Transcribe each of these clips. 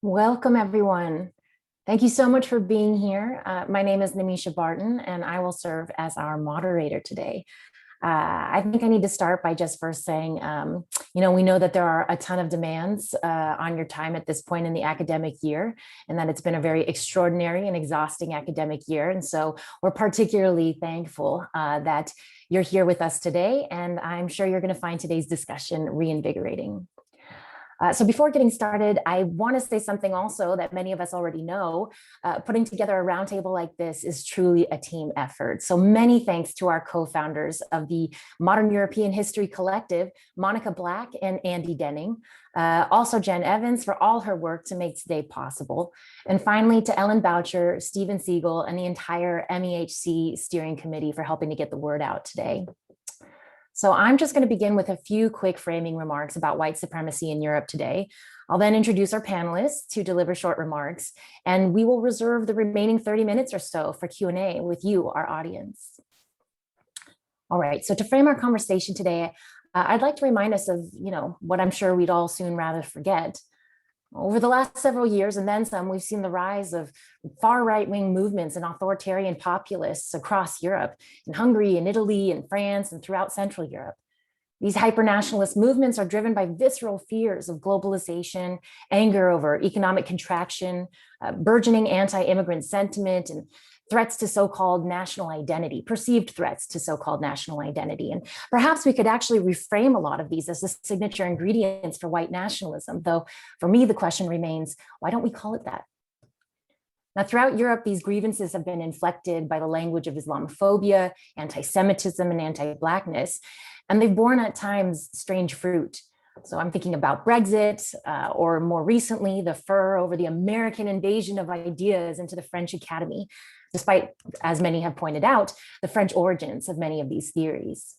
Welcome, everyone. Thank you so much for being here. My name is Nimisha Barton, and I will serve as our moderator today. I think I need to start by just first saying, we know that there are a ton of demands on your time at this point in the academic year, and that it's been a very extraordinary and exhausting academic year. And so we're particularly thankful that you're here with us today, and I'm sure you're going to find today's discussion reinvigorating. So before getting started, I want to say something also that many of us already know. Putting together a roundtable like this is truly a team effort. So many thanks to our co-founders of the Modern European History Collective, Monica Black and Andy Denning. Also Jen Evans for all her work to make today possible. And finally to Ellen Boucher, Stephen Siegel, and the entire MEHC steering committee for helping to get the word out today. So I'm just going to begin with a few quick framing remarks about white supremacy in Europe today. I'll then introduce our panelists to deliver short remarks, and we will reserve the remaining 30 minutes or so for Q&A with you, our audience. All right, so to frame our conversation today, I'd like to remind us of, what I'm sure we'd all soon rather forget. Over the last several years and then some, we've seen the rise of far right-wing movements and authoritarian populists across Europe, in Hungary, in Italy, in France, and throughout Central Europe. These hyper-nationalist movements are driven by visceral fears of globalization, anger over economic contraction, burgeoning anti-immigrant sentiment, and threats to so-called national identity, perceived threats to so-called national identity. And perhaps we could actually reframe a lot of these as the signature ingredients for white nationalism, though for me, the question remains, why don't we call it that? Now, throughout Europe, these grievances have been inflected by the language of Islamophobia, anti-Semitism, and anti-Blackness, and they've borne at times strange fruit. So I'm thinking about Brexit, or more recently, the furor over the American invasion of ideas into the French Academy, despite, as many have pointed out, the French origins of many of these theories.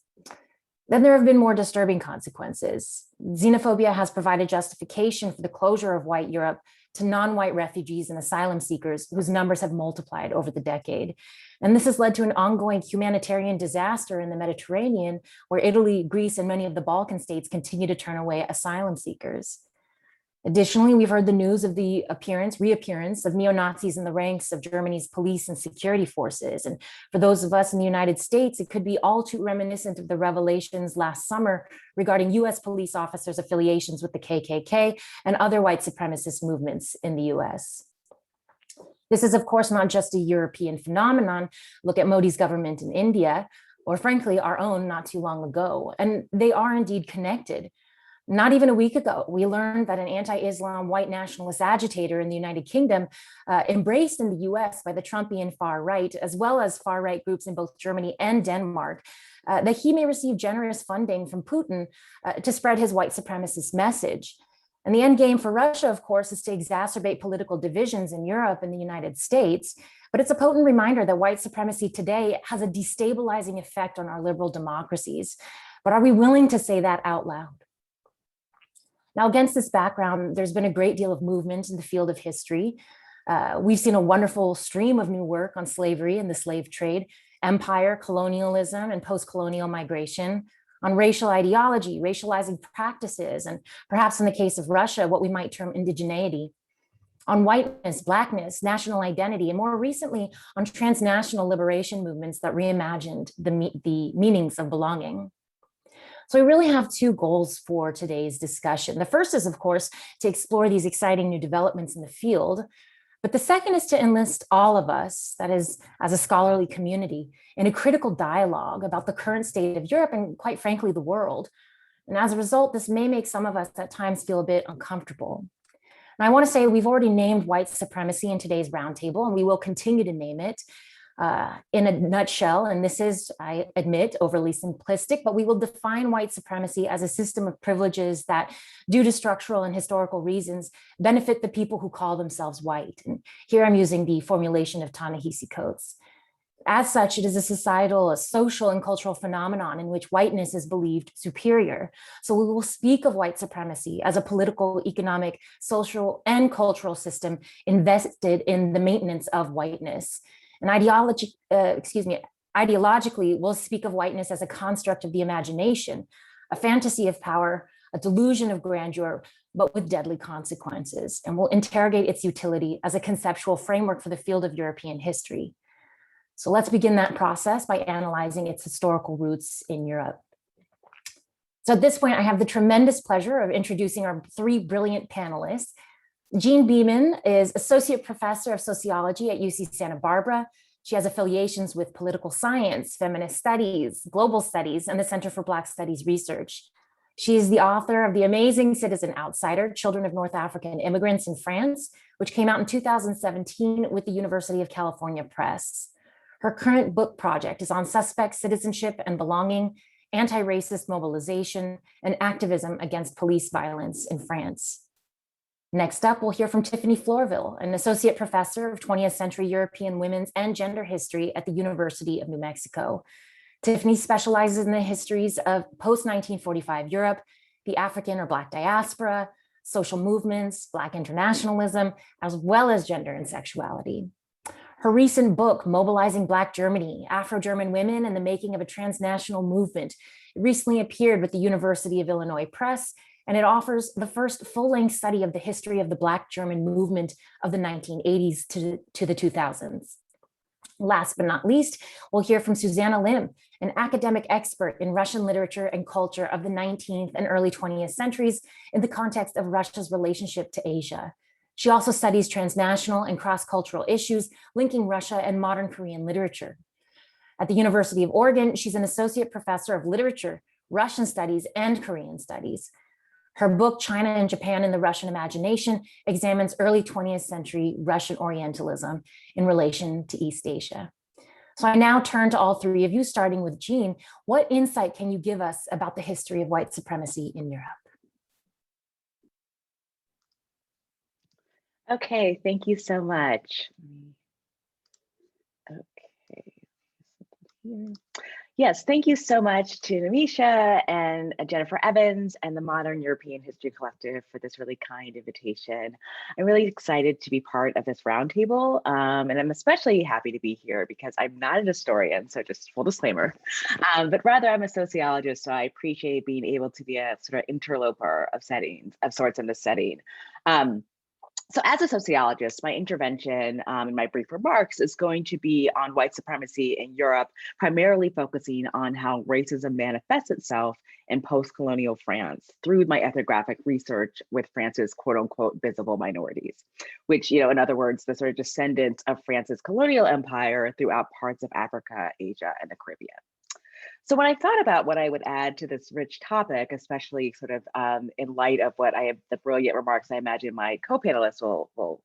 Then there have been more disturbing consequences. Xenophobia has provided justification for the closure of white Europe to non-white refugees and asylum seekers whose numbers have multiplied over the decade. And this has led to an ongoing humanitarian disaster in the Mediterranean, where Italy, Greece, and many of the Balkan states continue to turn away asylum seekers. Additionally, we've heard the news of the reappearance of neo-Nazis in the ranks of Germany's police and security forces. And for those of us in the United States, it could be all too reminiscent of the revelations last summer regarding US police officers' affiliations with the KKK and other white supremacist movements in the US. This is, of course, not just a European phenomenon. Look at Modi's government in India, or frankly, our own not too long ago. And they are indeed connected. Not even a week ago, we learned that an anti-Islam white nationalist agitator in the United Kingdom, embraced in the US by the Trumpian far right, as well as far right groups in both Germany and Denmark, that he may receive generous funding from Putin to spread his white supremacist message. And the end game for Russia, of course, is to exacerbate political divisions in Europe and the United States. But it's a potent reminder that white supremacy today has a destabilizing effect on our liberal democracies. But are we willing to say that out loud? Now, against this background, there's been a great deal of movement in the field of history. We've seen a wonderful stream of new work on slavery and the slave trade, empire, colonialism, and post-colonial migration, on racial ideology, racializing practices, and perhaps in the case of Russia, what we might term indigeneity, on whiteness, Blackness, national identity, and more recently on transnational liberation movements that reimagined the meanings of belonging. So we really have two goals for today's discussion. The first is, of course, to explore these exciting new developments in the field. But the second is to enlist all of us, that is, as a scholarly community, in a critical dialogue about the current state of Europe and, quite frankly, the world. And as a result, this may make some of us at times feel a bit uncomfortable. And I want to say we've already named white supremacy in today's roundtable, and we will continue to name it. In a nutshell, and this is, I admit, overly simplistic, but we will define white supremacy as a system of privileges that, due to structural and historical reasons, benefit the people who call themselves white. And here I'm using the formulation of Ta-Nehisi Coates. As such, it is a societal, a social, and cultural phenomenon in which whiteness is believed superior. So we will speak of white supremacy as a political, economic, social, and cultural system invested in the maintenance of whiteness. And ideologically, we'll speak of whiteness as a construct of the imagination, a fantasy of power, a delusion of grandeur, but with deadly consequences, and we'll interrogate its utility as a conceptual framework for the field of European history. So let's begin that process by analyzing its historical roots in Europe. So at this point, I have the tremendous pleasure of introducing our three brilliant panelists. Jean Beaman is Associate Professor of Sociology at UC Santa Barbara. She has affiliations with political science, feminist studies, global studies, and the Center for Black Studies Research. She is the author of the amazing Citizen Outsider, Children of North African Immigrants in France, which came out in 2017 with the University of California Press. Her current book project is on suspect citizenship and belonging, anti-racist mobilization, and activism against police violence in France. Next up, we'll hear from Tiffany Florvil, an associate professor of 20th century European women's and gender history at the University of New Mexico. Tiffany specializes in the histories of post-1945 Europe, the African or Black diaspora, social movements, Black internationalism, as well as gender and sexuality. Her recent book, Mobilizing Black Germany, Afro-German Women and the Making of a Transnational Movement, recently appeared with the University of Illinois Press, and it offers the first full-length study of the history of the Black German movement of the 1980s to the 2000s. Last but not least, we'll hear from Susanna Lim, an academic expert in Russian literature and culture of the 19th and early 20th centuries in the context of Russia's relationship to Asia. She also studies transnational and cross-cultural issues linking Russia and modern Korean literature. At the University of Oregon, she's an associate professor of literature, Russian studies, and Korean studies. Her book, China and Japan in the Russian Imagination, examines early 20th century Russian Orientalism in relation to East Asia. So I now turn to all three of you, starting with Jean. What insight can you give us about the history of white supremacy in Europe? Okay, thank you so much. Okay. Yes, thank you so much to Nimisha and Jennifer Evans and the Modern European History Collective for this really kind invitation. I'm really excited to be part of this roundtable, and I'm especially happy to be here because I'm not a historian, so just full disclaimer, but rather I'm a sociologist, so I appreciate being able to be a sort of interloper of sorts in this setting. So as a sociologist, my intervention in my brief remarks is going to be on white supremacy in Europe, primarily focusing on how racism manifests itself in post-colonial France through my ethnographic research with France's quote unquote visible minorities, which, in other words, the sort of descendants of France's colonial empire throughout parts of Africa, Asia, and the Caribbean. So when I thought about what I would add to this rich topic, especially sort of in light of what I have, the brilliant remarks I imagine my co-panelists will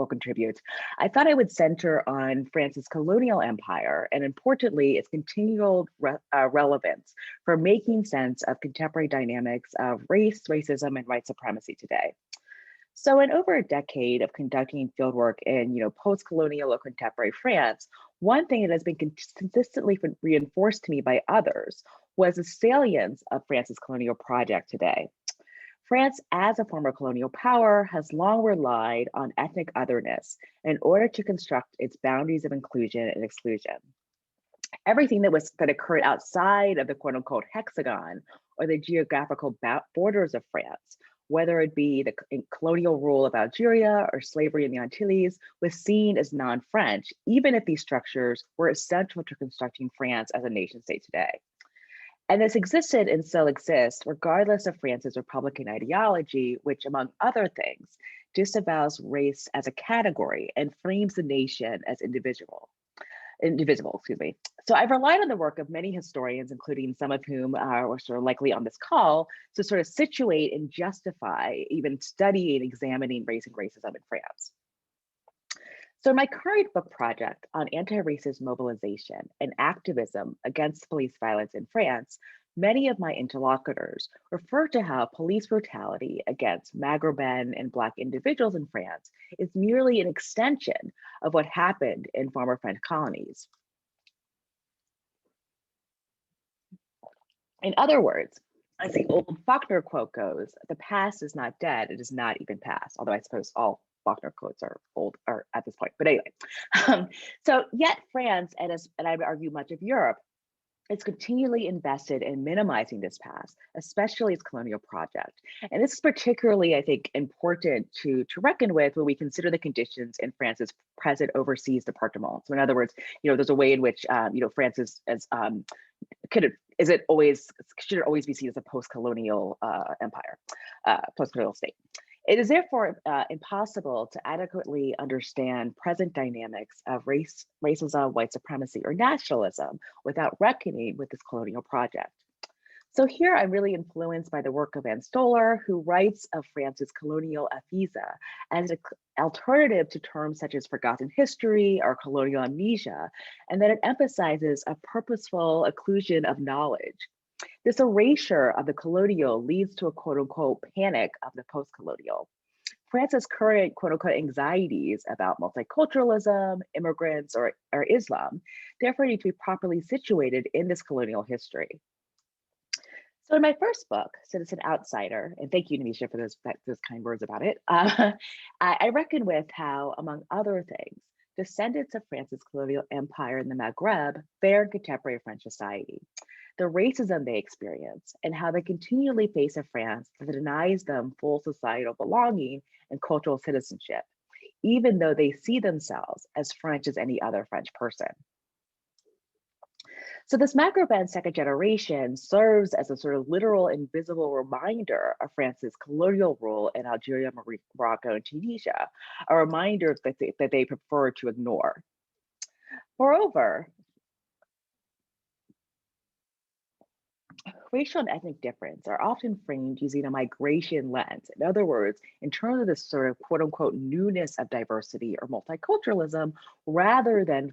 contribute, I thought I would center on France's colonial empire and, importantly, its continual relevance for making sense of contemporary dynamics of race, racism, and white supremacy today. So in over a decade of conducting fieldwork in post-colonial or contemporary France, one thing that has been consistently reinforced to me by others was the salience of France's colonial project today. France, as a former colonial power, has long relied on ethnic otherness in order to construct its boundaries of inclusion and exclusion. Everything that occurred outside of the quote unquote hexagon or the geographical borders of France, whether it be the colonial rule of Algeria or slavery in the Antilles, was seen as non-French, even if these structures were essential to constructing France as a nation state today. And this existed and still exists regardless of France's Republican ideology, which, among other things, disavows race as a category and frames the nation as indivisible. So I've relied on the work of many historians, including some of whom are sort of likely on this call, to sort of situate and justify even studying, examining race and racism in France. So in my current book project on anti-racist mobilization and activism against police violence in France, many of my interlocutors refer to how police brutality against Maghrebin and Black individuals in France is merely an extension of what happened in former French colonies. In other words, as the old Faulkner quote goes, the past is not dead, it is not even past, although I suppose all Faulkner quotes are old or at this point, but anyway. So yet France, and I would argue much of Europe, it's continually invested in minimizing this past, especially its colonial project. And this is particularly, I think, important to reckon with when we consider the conditions in France's present overseas department. So in other words, there's a way in which, France is it always, should it always be seen as a post-colonial empire, post-colonial state? It is therefore impossible to adequately understand present dynamics of racism, white supremacy, or nationalism without reckoning with this colonial project. So here I'm really influenced by the work of Anne Stoller, who writes of France's colonial aphasia as an alternative to terms such as forgotten history or colonial amnesia, and that it emphasizes a purposeful occlusion of knowledge. This erasure of the colonial leads to a quote unquote panic of the post-colonial. France's current quote unquote anxieties about multiculturalism, immigrants, or Islam, therefore need to be properly situated in this colonial history. So in my first book, Citizen Outsider, and thank you, Nimisha, for those kind words about it, I reckon with how, among other things, descendants of France's colonial empire in the Maghreb fare in contemporary French society, the racism they experience, and how they continually face a France that denies them full societal belonging and cultural citizenship, even though they see themselves as French as any other French person. So this Maghreban second generation serves as a sort of literal invisible reminder of France's colonial rule in Algeria, Morocco, and Tunisia, a reminder that they prefer to ignore. Moreover, racial and ethnic difference are often framed using a migration lens. In other words, in terms of this sort of quote unquote newness of diversity or multiculturalism, rather than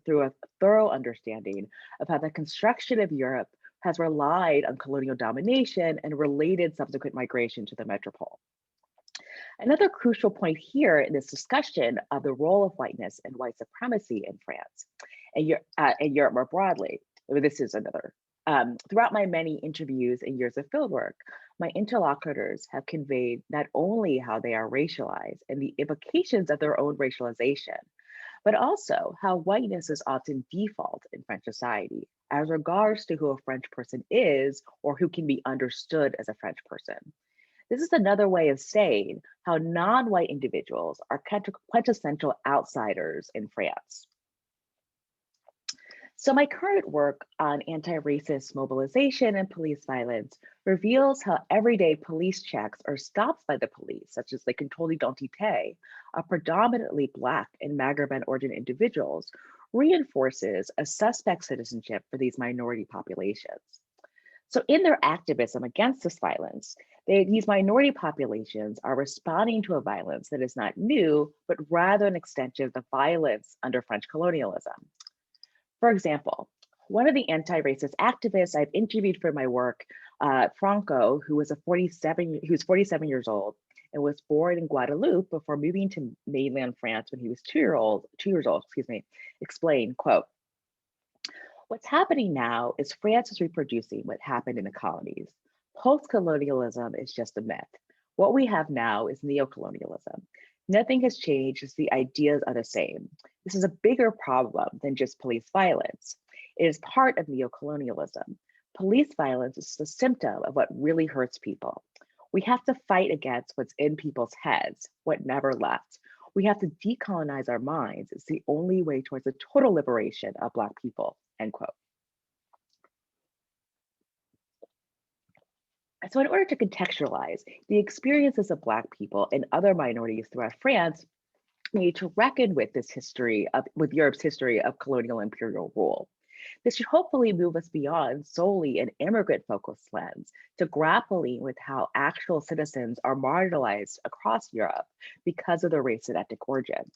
through a thorough understanding of how the construction of Europe has relied on colonial domination and related subsequent migration to the metropole. Another crucial point here in this discussion of the role of whiteness and white supremacy in France and Europe more broadly, this is another. Throughout my many interviews and years of fieldwork, my interlocutors have conveyed not only how they are racialized and the implications of their own racialization, but also how whiteness is often default in French society as regards to who a French person is or who can be understood as a French person. This is another way of saying how non-white individuals are quintessential outsiders in France. So my current work on anti-racist mobilization and police violence reveals how everyday police checks or stops by the police, such as the contrôle d'identité, of predominantly Black and Maghreban origin individuals, reinforces a suspect citizenship for these minority populations. So in their activism against this violence, these minority populations are responding to a violence that is not new, but rather an extension of the violence under French colonialism. For example, one of the anti-racist activists I've interviewed for my work, Franco, who's 47 years old and was born in Guadeloupe before moving to mainland France when he was 2 years old, explained, quote, "What's happening now is France is reproducing what happened in the colonies. Post-colonialism is just a myth. What we have now is neocolonialism. Nothing has changed as the ideas are the same. This is a bigger problem than just police violence. It is part of neocolonialism. Police violence is a symptom of what really hurts people. We have to fight against what's in people's heads, what never left. We have to decolonize our minds. It's the only way towards the total liberation of Black people," end quote. So in order to contextualize the experiences of Black people and other minorities throughout France, we need to reckon with this with Europe's history of colonial imperial rule. This should hopefully move us beyond solely an immigrant-focused lens to grappling with how actual citizens are marginalized across Europe because of their race and ethnic origin.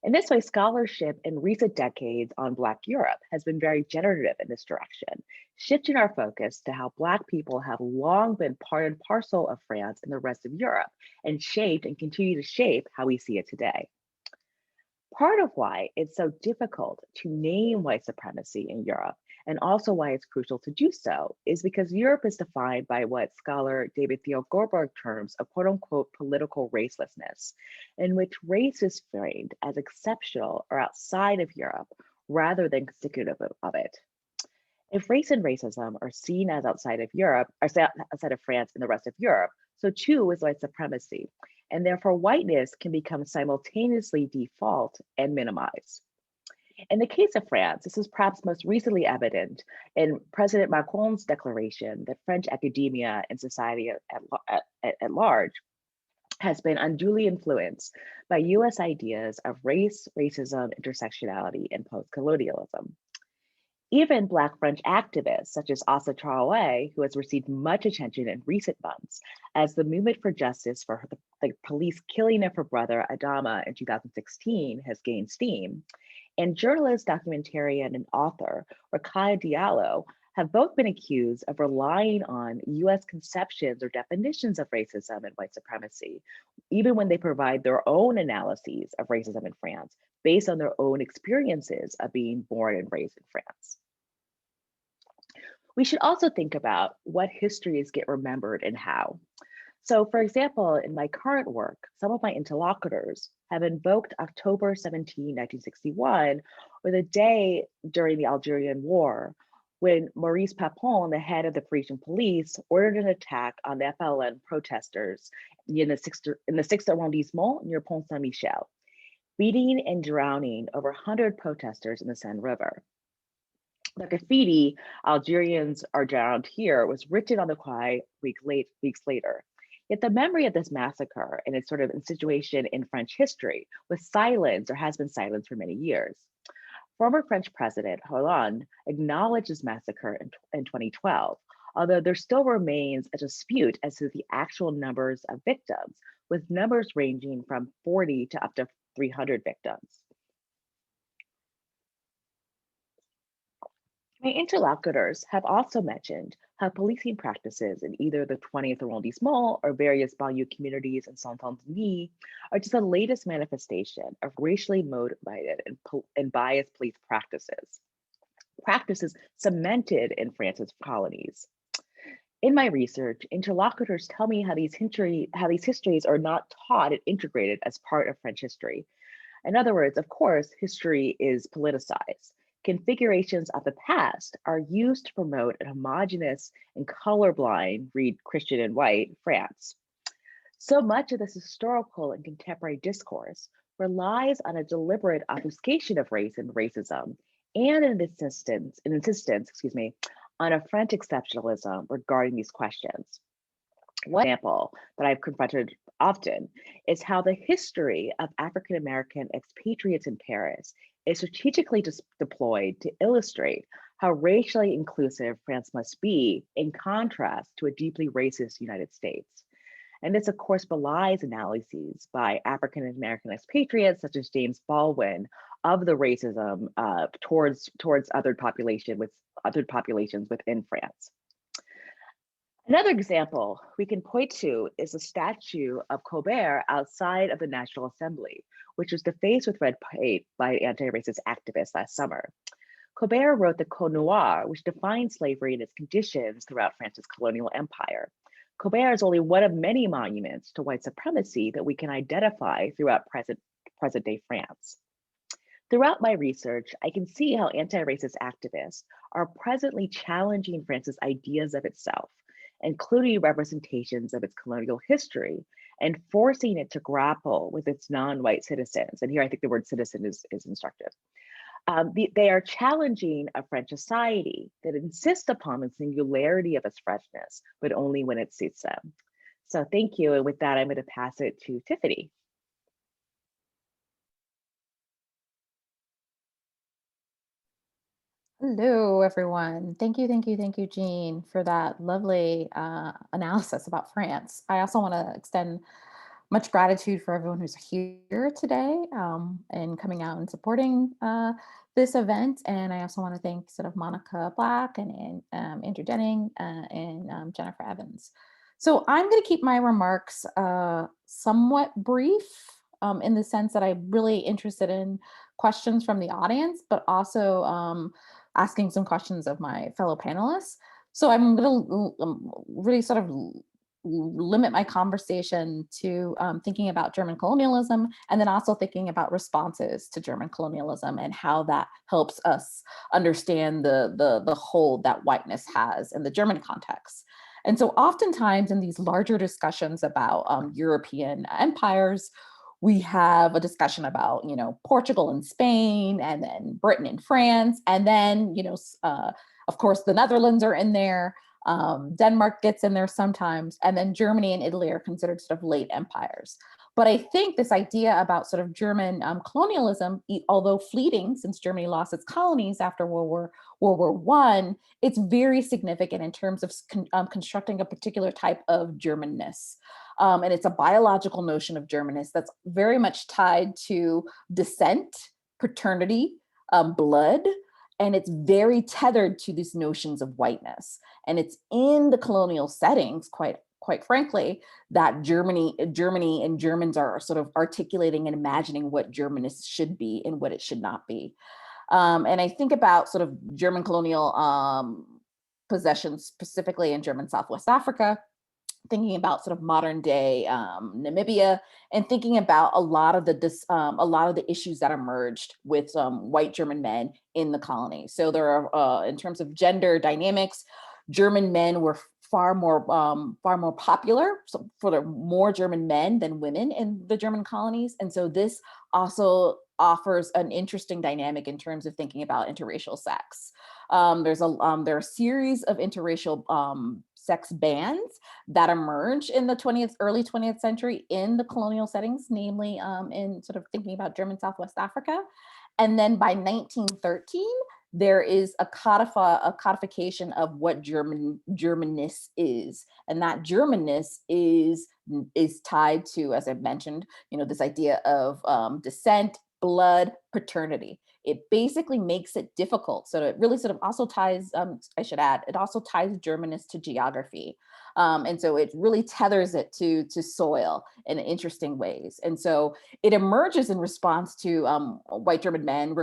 In this way, scholarship in recent decades on Black Europe has been very generative in this direction, shifting our focus to how Black people have long been part and parcel of France and the rest of Europe, and shaped and continue to shape how we see it today. Part of why it's so difficult to name white supremacy in Europe, and also why it's crucial to do so, is because Europe is defined by what scholar David Theo Gorberg terms a quote unquote political racelessness, in which race is framed as exceptional or outside of Europe rather than constitutive of it. If race and racism are seen as outside of Europe, or outside of France and the rest of Europe, so too is white supremacy. And therefore, whiteness can become simultaneously default and minimized. In the case of France, this is perhaps most recently evident in President Macron's declaration that French academia and society at large has been unduly influenced by US ideas of race, racism, intersectionality, and post-colonialism. Even Black French activists, such as Assa Traoré, who has received much attention in recent months as the movement for justice for the police killing of her brother Adama in 2016 has gained steam, and journalist, documentarian, and author Rakaya Diallo have both been accused of relying on US conceptions or definitions of racism and white supremacy, even when they provide their own analyses of racism in France based on their own experiences of being born and raised in France. We should also think about what histories get remembered and how. So, for example, in my current work, some of my interlocutors have invoked October 17, 1961, or the day during the Algerian War, when Maurice Papon, the head of the Parisian police, ordered an attack on the FLN protesters in the 6th arrondissement near Pont Saint-Michel, beating and drowning over 100 protesters in the Seine River. The graffiti, Algerians are drowned here, was written on the quai weeks later. Yet the memory of this massacre and its sort of situation in French history was silenced or has been silenced for many years. Former French President Hollande acknowledged this massacre in 2012, although there still remains a dispute as to the actual numbers of victims, with numbers ranging from 40 to up to 300 victims. My interlocutors have also mentioned how policing practices in either the 20th arrondissement or various banlieue communities in Saint-Denis are just the latest manifestation of racially motivated and biased police practices cemented in France's colonies. In my research, interlocutors tell me how these histories are not taught and integrated as part of French history. In other words, of course, history is politicized. Configurations of the past are used to promote a homogenous and colorblind, read Christian and white, France. So much of this historical and contemporary discourse relies on a deliberate obfuscation of race and racism, and an insistence, on a French exceptionalism regarding these questions. One example that I've confronted often is how the history of African American expatriates in Paris is strategically deployed to illustrate how racially inclusive France must be in contrast to a deeply racist United States. And this, of course, belies analyses by African American expatriates such as James Baldwin of the racism towards other populations within France. Another example we can point to is a statue of Colbert outside of the National Assembly, which was defaced with red paint by anti-racist activists last summer. Colbert wrote the Code Noir, which defined slavery and its conditions throughout France's colonial empire. Colbert is only one of many monuments to white supremacy that we can identify throughout present-day France. Throughout my research, I can see how anti-racist activists are presently challenging France's ideas of itself, including representations of its colonial history, and forcing it to grapple with its non-white citizens. And here I think the word citizen is instructive. They are challenging a French society that insists upon the singularity of its Frenchness, but only when it suits them. So thank you, and with that, I'm going to pass it to Tiffany. Hello, everyone. Thank you, Jean, for that lovely analysis about France. I also want to extend much gratitude for everyone who's here today and coming out and supporting this event. And I also want to thank sort of Monica Black and Andrew Denning and Jennifer Evans. So I'm going to keep my remarks somewhat brief in the sense that I'm really interested in questions from the audience, but also asking some questions of my fellow panelists. So I'm going to really sort of limit my conversation to thinking about German colonialism, and then also thinking about responses to German colonialism and how that helps us understand the hold that whiteness has in the German context. And so oftentimes in these larger discussions about European empires, we have a discussion about, Portugal and Spain, and then Britain and France, and then, of course, the Netherlands are in there. Denmark gets in there sometimes, and then Germany and Italy are considered sort of late empires. But I think this idea about sort of German colonialism, although fleeting since Germany lost its colonies after World War I, it's very significant in terms of constructing a particular type of Germanness. And it's a biological notion of Germanness that's very much tied to descent, paternity, blood, and it's very tethered to these notions of whiteness. And it's in the colonial settings, quite frankly, that Germany and Germans are sort of articulating and imagining what Germanness should be and what it should not be. And I think about sort of German colonial possessions, specifically in German Southwest Africa, thinking about sort of modern day Namibia, and thinking about a lot of the issues that emerged with white German men in the colony. So there are, in terms of gender dynamics, German men were far more popular, so for the more German men than women in the German colonies. And so this also offers an interesting dynamic in terms of thinking about interracial sex. There are a series of interracial sex bands that emerge in the early 20th century in the colonial settings, namely in sort of thinking about German Southwest Africa. And then by 1913, there is a codification of what Germanness is. And that Germanness is tied to, as I've mentioned, this idea of descent, blood, paternity. It basically makes it difficult. So it really sort of also ties, I should add, it also ties Germanness to geography. And so it really tethers it to soil in interesting ways. And so it emerges in response to white German men,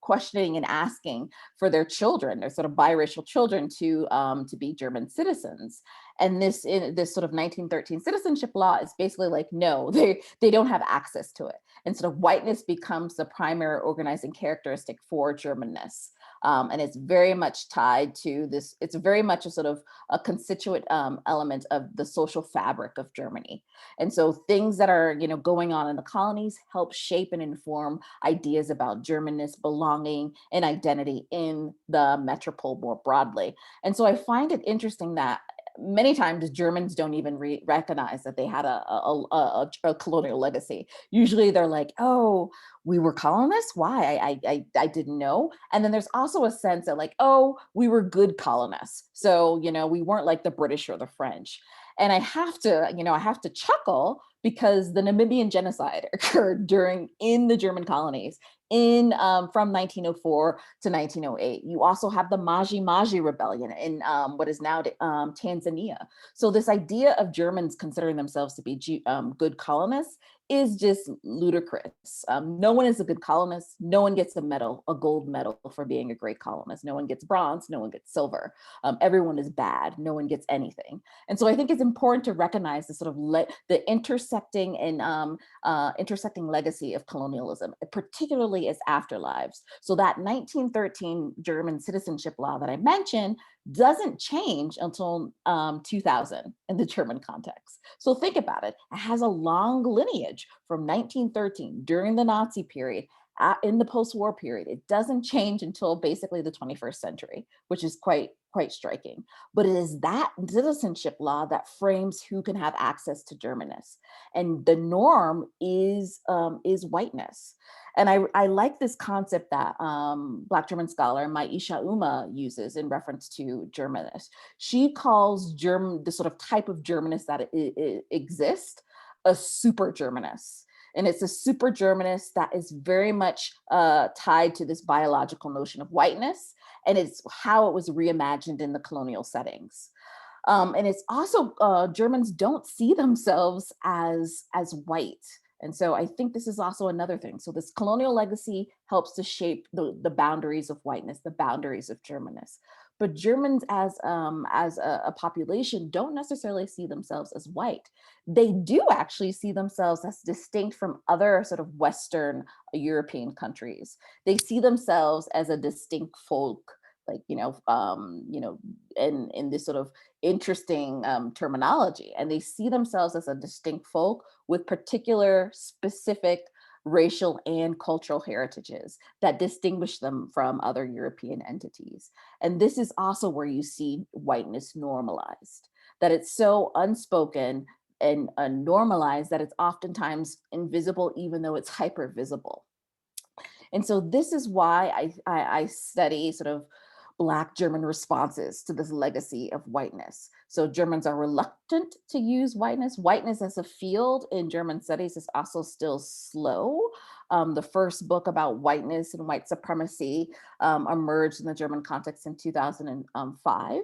questioning and asking for their children, their sort of biracial children, to be German citizens. And this sort of 1913 citizenship law is basically like, no, they don't have access to it. And sort of whiteness becomes the primary organizing characteristic for Germanness. And it's very much tied to this, it's very much a sort of a constituent element of the social fabric of Germany. And so things that are, going on in the colonies help shape and inform ideas about Germanness, belonging, and identity in the metropole more broadly. And so I find it interesting that many times Germans don't even recognize that they had a colonial legacy. Usually they're like, oh, we were colonists? Why? I didn't know. And then there's also a sense that like, oh, we were good colonists. So, we weren't like the British or the French. And I have to chuckle because the Namibian genocide occurred in the German colonies from 1904 to 1908. You also have the Maji Maji rebellion in what is now Tanzania. So this idea of Germans considering themselves to be good colonists is just ludicrous. No one is a good colonist. No one gets a gold medal for being a great colonist. No one gets bronze. No one gets silver. Everyone is bad. No one gets anything. And so I think it's important to recognize the sort of the intersecting legacy of colonialism, particularly its afterlives. So that 1913 German citizenship law that I mentioned doesn't change until 2000 in the German context. So think about it. It has a long lineage from 1913 during the Nazi period, in the post-war period. It doesn't change until basically the 21st century, which is quite striking. But it is that citizenship law that frames who can have access to Germanness. And the norm is whiteness. And I like this concept that Black German scholar Maisha Uma uses in reference to Germanness. She calls the sort of type of Germanness that exists a super Germanness. And it's a super Germanness that is very much tied to this biological notion of whiteness, and it's how it was reimagined in the colonial settings. And it's also, Germans don't see themselves as white. And so I think this is also another thing. So this colonial legacy helps to shape the boundaries of whiteness, the boundaries of Germanness. but Germans as a population don't necessarily see themselves as white. They do actually see themselves as distinct from other sort of Western European countries. They see themselves as a distinct folk, like, in this sort of interesting terminology. And they see themselves as a distinct folk with particular specific racial and cultural heritages that distinguish them from other European entities. And this is also where you see whiteness normalized, that it's so unspoken and normalized that it's oftentimes invisible, even though it's hyper visible. And so this is why I study sort of Black German responses to this legacy of whiteness. So Germans are reluctant to use whiteness. Whiteness as a field in German studies is also still slow. The first book about whiteness and white supremacy emerged in the German context in 2005.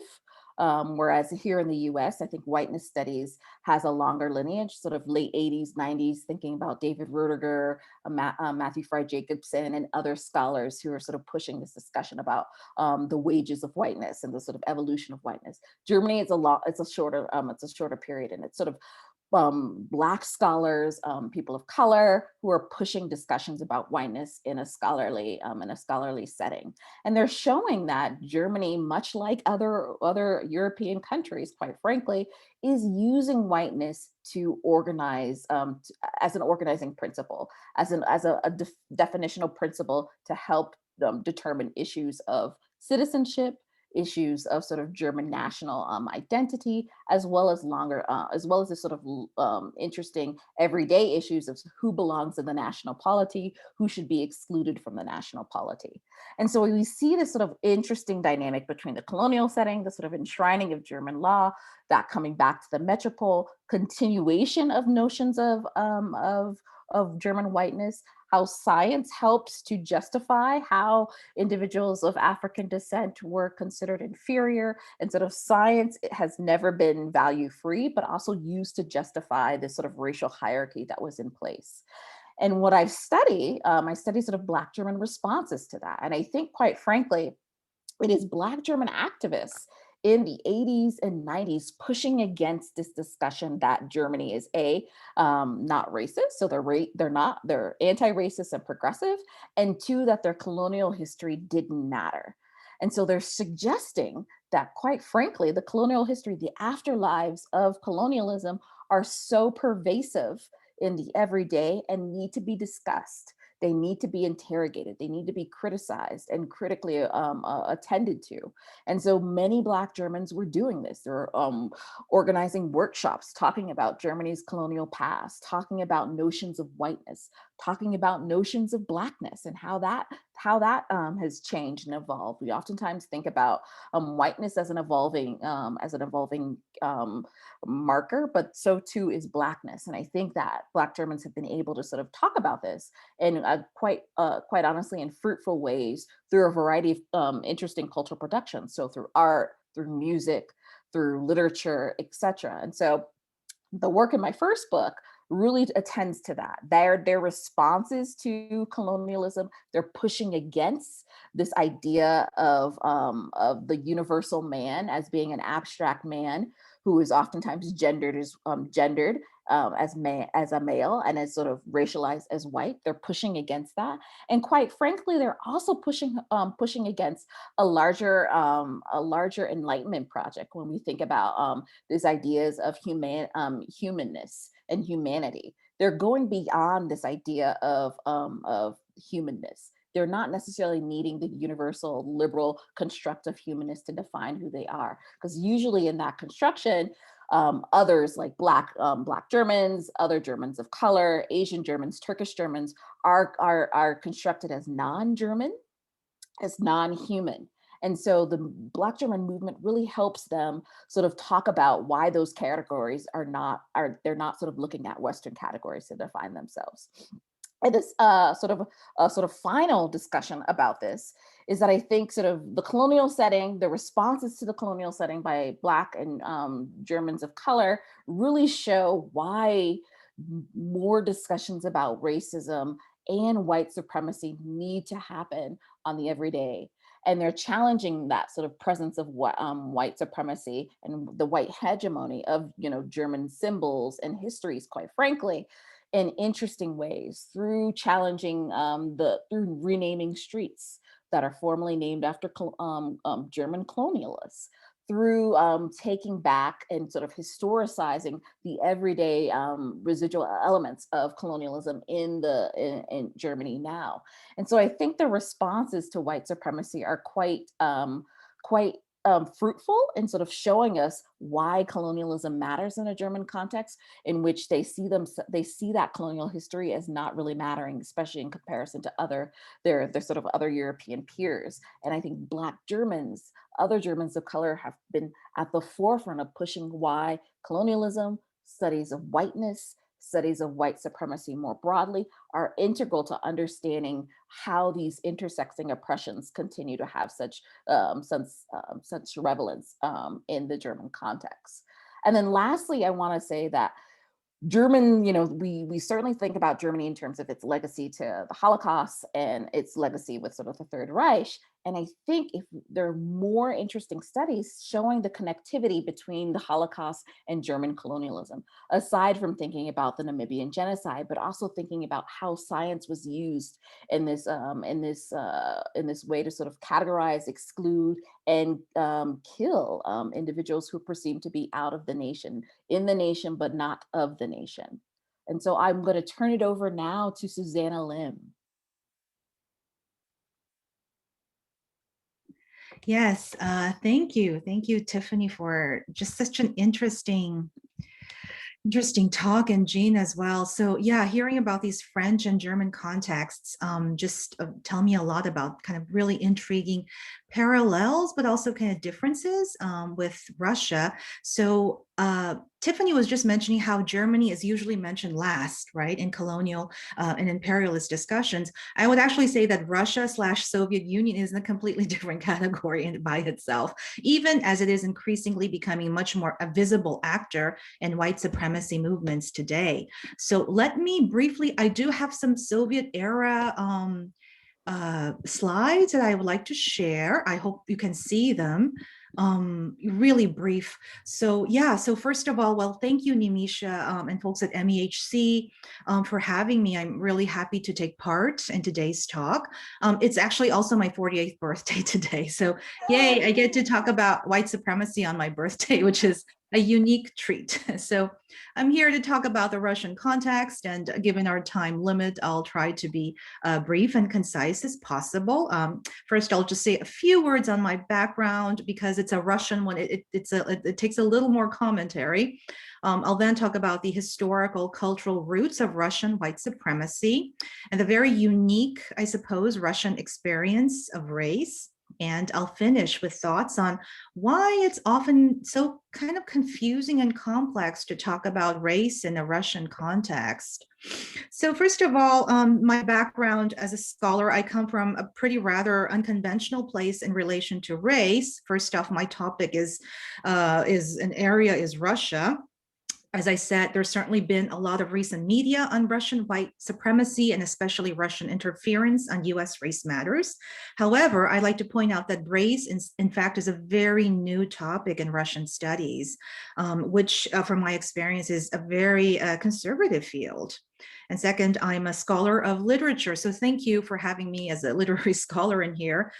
Whereas here in the US, I think whiteness studies has a longer lineage, sort of late 80s, 90s, thinking about David Rudiger, Matthew Fry Jacobson, and other scholars who are sort of pushing this discussion about the wages of whiteness and the sort of evolution of whiteness. Germany is it's a shorter period, and it's sort of Black scholars, people of color who are pushing discussions about whiteness in a scholarly setting. And they're showing that Germany, much like other European countries, quite frankly, is using whiteness to organize as an organizing principle, as a definitional principle to help them determine issues of citizenship, issues of sort of German national identity, as well as the sort of interesting everyday issues of who belongs in the national polity, who should be excluded from the national polity. And so we see this sort of interesting dynamic between the colonial setting, the sort of enshrining of German law, that coming back to the metropole, continuation of notions of German whiteness, how science helps to justify how individuals of African descent were considered inferior. And sort of science, it has never been value free, but also used to justify this sort of racial hierarchy that was in place. And what I study sort of Black German responses to that. And I think, quite frankly, it is Black German activists in the 80s and 90s pushing against this discussion that Germany is not racist, so they're anti-racist and progressive, and two, that their colonial history didn't matter. And so they're suggesting that, quite frankly, the colonial history, the afterlives of colonialism are so pervasive in the everyday and need to be discussed. They need to be interrogated. They need to be criticized and critically attended to. And so many Black Germans were doing this. They're organizing workshops, talking about Germany's colonial past, talking about notions of whiteness, talking about notions of Blackness and how that has changed and evolved. We oftentimes think about whiteness as an evolving marker, but so too is Blackness. And I think that Black Germans have been able to sort of talk about this in quite honestly in fruitful ways through a variety of interesting cultural productions. So through art, through music, through literature, etc. And so the work in my first book really attends to that. Their responses to colonialism, they're pushing against this idea of the universal man as being an abstract man who is oftentimes gendered as a male and is sort of racialized as white. They're pushing against that, and quite frankly, they're also pushing against a larger Enlightenment project when we think about these ideas of humanness and humanity. They're going beyond this idea of humanness. They're not necessarily needing the universal liberal constructive humanists to define who they are, because usually in that construction, others like Black Germans, other Germans of color, Asian Germans, Turkish Germans are constructed as non-German, as non-human. And so the Black German movement really helps them sort of talk about why those categories they're not sort of looking at Western categories to define themselves. And this sort of final discussion about this is that I think sort of the colonial setting, the responses to the colonial setting by Black and Germans of color really show why more discussions about racism and white supremacy need to happen on the everyday. and they're challenging that sort of presence of what white supremacy and the white hegemony of, you know, German symbols and histories, quite frankly, in interesting ways through challenging through renaming streets that are formally named after German colonialists, through taking back and sort of historicizing the everyday residual elements of colonialism in Germany now. And so I think the responses to white supremacy are quite fruitful in sort of showing us why colonialism matters in a German context, in which they see that colonial history as not really mattering, especially in comparison to their sort of other European peers. And I think Black Germans, other Germans of color, have been at the forefront of pushing why colonialism, studies of whiteness, studies of white supremacy more broadly are integral to understanding how these intersecting oppressions continue to have such relevance in the German context. And then lastly, I want to say that German, you know, we certainly think about Germany in terms of its legacy to the Holocaust and its legacy with sort of the Third Reich. And I think if there are more interesting studies showing the connectivity between the Holocaust and German colonialism, aside from thinking about the Namibian genocide, but also thinking about how science was used in this way to sort of categorize, exclude, and kill individuals who are perceived to be out of the nation, in the nation, but not of the nation. And so I'm going to turn it over now to Susanna Lim. Yes, thank you. Thank you, Tiffany, for just such an interesting talk, and Jean as well. So yeah, hearing about these French and German contexts just tell me a lot about kind of really intriguing parallels, but also kind of differences with Russia. So Tiffany was just mentioning how Germany is usually mentioned last, right, in colonial and imperialist discussions. I would actually say that Russia/Soviet Union is in a completely different category by itself, even as it is increasingly becoming much more a visible actor in white supremacy movements today. So let me briefly, I do have some Soviet era slides that I would like to share. I hope you can see them. Really brief. So yeah, so first of all, well, thank you, Nimisha, and folks at MEHC for having me. I'm really happy to take part in today's talk. It's actually also my 48th birthday today. So yay, I get to talk about white supremacy on my birthday, which is a unique treat. So I'm here to talk about the Russian context, and given our time limit, I'll try to be brief and concise as possible. First, I'll just say a few words on my background because it's a Russian one. It takes a little more commentary. I'll then talk about the historical cultural roots of Russian white supremacy and the very unique, I suppose, Russian experience of race. And I'll finish with thoughts on why it's often so kind of confusing and complex to talk about race in a Russian context. So first of all, my background as a scholar, I come from a pretty rather unconventional place in relation to race. First off, my topic is Russia. As I said, there's certainly been a lot of recent media on Russian white supremacy and especially Russian interference on US race matters. However, I like to point out that race, in fact, is a very new topic in Russian studies, which from my experience is a very conservative field. And second, I'm a scholar of literature. So thank you for having me as a literary scholar in here,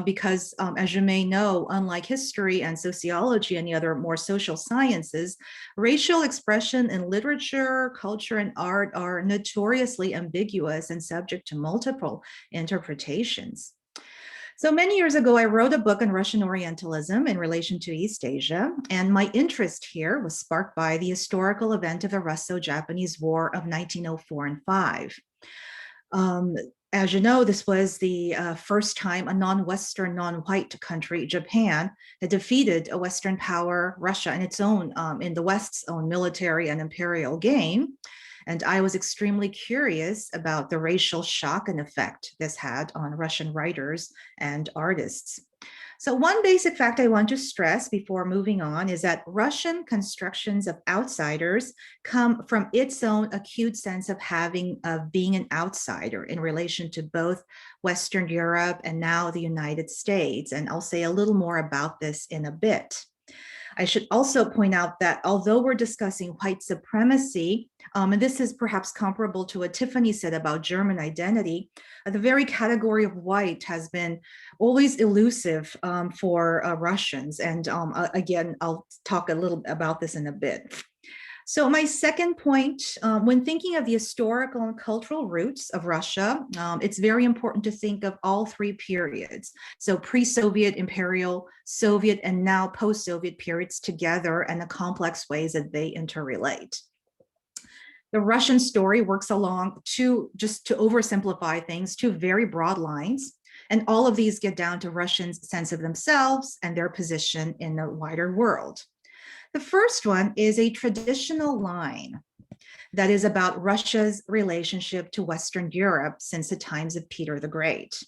because as you may know, unlike history and sociology and the other more social sciences, racial expression in literature, culture, and art are notoriously ambiguous and subject to multiple interpretations. So many years ago, I wrote a book on Russian Orientalism in relation to East Asia, and my interest here was sparked by the historical event of the Russo-Japanese War of 1904 and 5. As you know, this was the first time a non-Western, non-white country, Japan, had defeated a Western power, Russia, in the West's own military and imperial game. And I was extremely curious about the racial shock and effect this had on Russian writers and artists. So one basic fact I want to stress before moving on is that Russian constructions of outsiders come from its own acute sense of being an outsider in relation to both Western Europe and now the United States. And I'll say a little more about this in a bit. I should also point out that although we're discussing white supremacy, and this is perhaps comparable to what Tiffany said about German identity, the very category of white has been always elusive for Russians. And again, I'll talk a little about this in a bit. So my second point, when thinking of the historical and cultural roots of Russia, it's very important to think of all three periods. So pre-Soviet, imperial, Soviet, and now post-Soviet periods together and the complex ways that they interrelate. The Russian story works along just to oversimplify things, two very broad lines. And all of these get down to Russians' sense of themselves and their position in the wider world. The first one is a traditional line that is about Russia's relationship to Western Europe since the times of Peter the Great.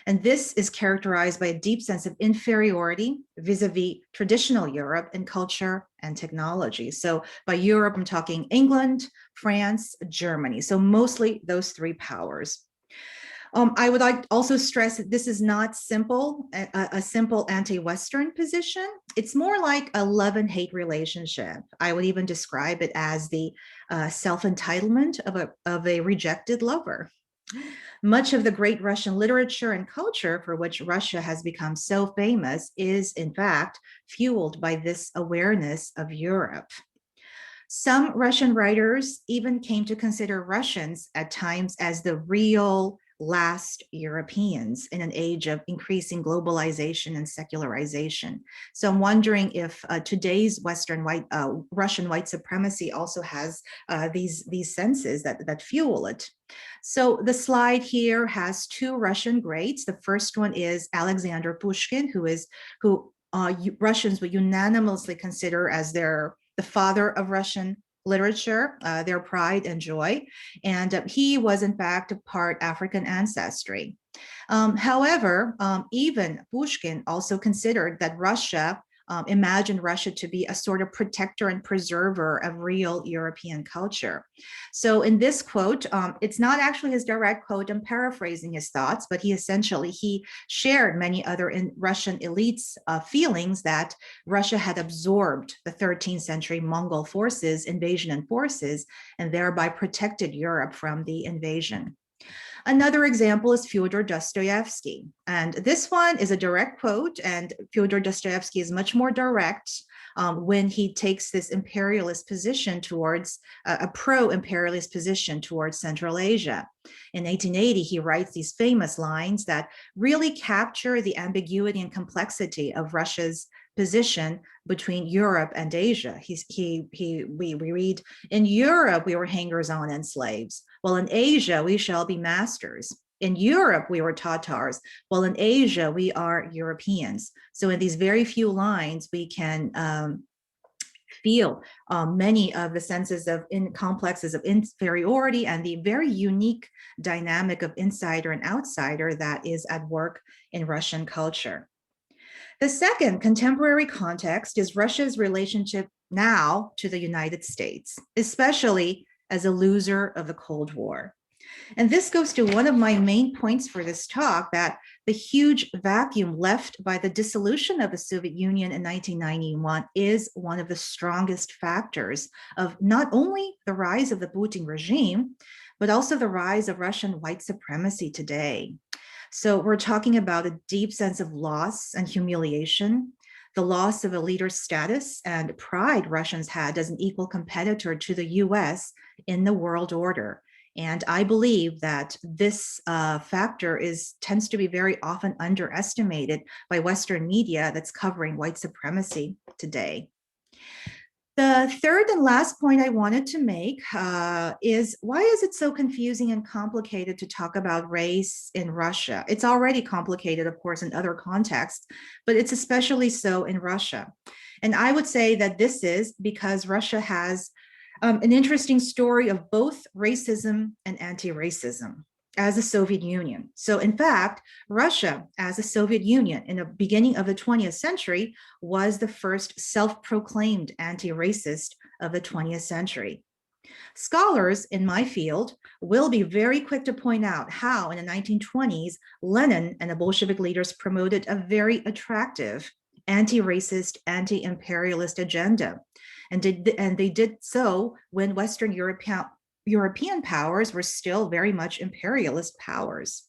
And this is characterized by a deep sense of inferiority vis-a-vis traditional Europe in culture and technology. So by Europe, I'm talking England, France, Germany. So mostly those three powers. I would like to also stress that this is not a simple anti-Western position. It's more like a love and hate relationship. I would even describe it as the self-entitlement of a rejected lover. Much of the great Russian literature and culture for which Russia has become so famous is, in fact, fueled by this awareness of Europe. Some Russian writers even came to consider Russians at times as the real last Europeans in an age of increasing globalization and secularization. So I'm wondering if today's Russian white supremacy also has these senses that fuel it. So the slide here has two Russian greats. The first one is Alexander Pushkin, who Russians would unanimously consider as the father of Russian literature, their pride and joy. And he was in fact of part African ancestry. However, even Pushkin also considered that Russia, imagined Russia to be a sort of protector and preserver of real European culture. So in this quote, it's not actually his direct quote, I'm paraphrasing his thoughts, but he shared many other Russian elites' feelings that Russia had absorbed the 13th century Mongol invasion and forces, and thereby protected Europe from the invasion. Another example is Fyodor Dostoevsky. And this one is a direct quote, and Fyodor Dostoevsky is much more direct when he takes this imperialist position towards a pro-imperialist position towards Central Asia. In 1880, he writes these famous lines that really capture the ambiguity and complexity of Russia's position between Europe and Asia. We read, in Europe, we were hangers-on and slaves. Well, in Asia, we shall be masters. In Europe, we were Tatars. Well, in Asia, we are Europeans. So in these very few lines, we can feel many of the senses of complexes of inferiority and the very unique dynamic of insider and outsider that is at work in Russian culture. The second contemporary context is Russia's relationship now to the United States, especially as a loser of the Cold War. And this goes to one of my main points for this talk, that the huge vacuum left by the dissolution of the Soviet Union in 1991 is one of the strongest factors of not only the rise of the Putin regime, but also the rise of Russian white supremacy today. So we're talking about a deep sense of loss and humiliation, the loss of a leader's status and pride Russians had as an equal competitor to the US in the world order. And I believe that this factor tends to be very often underestimated by Western media that's covering white supremacy today. The third and last point I wanted to make is, why is it so confusing and complicated to talk about race in Russia? It's already complicated, of course, in other contexts, but it's especially so in Russia. And I would say that this is because Russia has an interesting story of both racism and anti-racism as the Soviet Union. So in fact, Russia as a Soviet Union in the beginning of the 20th century was the first self-proclaimed anti-racist of the 20th century. Scholars in my field will be very quick to point out how in the 1920s, Lenin and the Bolshevik leaders promoted a very attractive anti-racist, anti-imperialist agenda. And they did so when Western European powers were still very much imperialist powers.